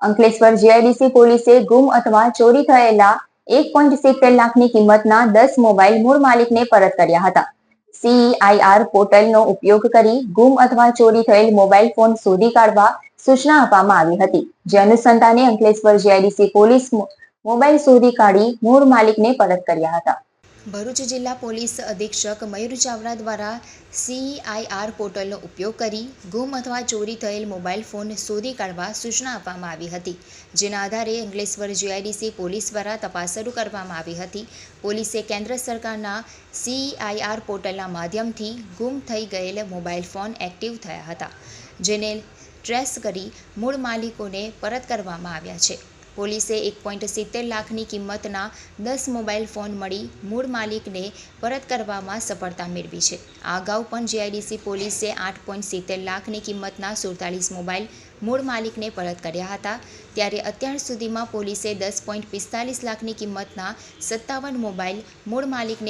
Ankleshwar GIDC પોલીસે ગુમ અથવા ચોરી થયેલા 1.70 લાખની કિંમતના 10 મોબાઈલ મૂળ માલિકને પરત કર્યા હતા. CEIR પોર્ટલનો ઉપયોગ કરી ગુમ અથવા ચોરી થયેલ મોબાઈલ ફોન શોધી કાઢવા સૂચના આપવામાં આવી હતી. જે અનુસંધાને અંકલેશ્વર જીઆઈડીસી પોલીસ મોબાઈલ શોધી કાઢી મૂળ માલિકને પરત કર્યા હતા. ભરૂચ જિલ્લા પોલીસ અધિક્ષક મયુર ચાવડા દ્વારા CEIR પોર્ટલનો ઉપયોગ કરી ગુમ અથવા ચોરી થયેલ મોબાઈલ ફોન શોધી કાઢવા સૂચના આપવામાં આવી હતી. જેના આધારે અંકલેશ્વર જીઆઈડીસી પોલીસ દ્વારા તપાસ શરૂ કરવામાં આવી હતી. પોલીસે કેન્દ્ર સરકારના CEIR પોર્ટલના માધ્યમથી ગુમ થઈ ગયેલ મોબાઈલ ફોન એક્ટિવ થયા હતા, જેને ટ્રેસ કરી મૂળ માલિકોને પરત કરવામાં આવ્યા છે. પોલીસે 1.70 લાખની કિંમતના 10 મોબાઈલ ફોન મળી મૂળ માલિકને પરત કરવામાં સફળતા મેળવી છે. આ અગાઉ પણ જીઆઈડીસી પોલીસે 8.70 લાખની કિંમતના 47 મોબાઈલ મૂળ માલિકને પરત કર્યા હતા. ત્યારે અત્યાર સુધીમાં પોલીસે 10.45 લાખની કિંમતના 57 મોબાઈલ મૂળ માલિકને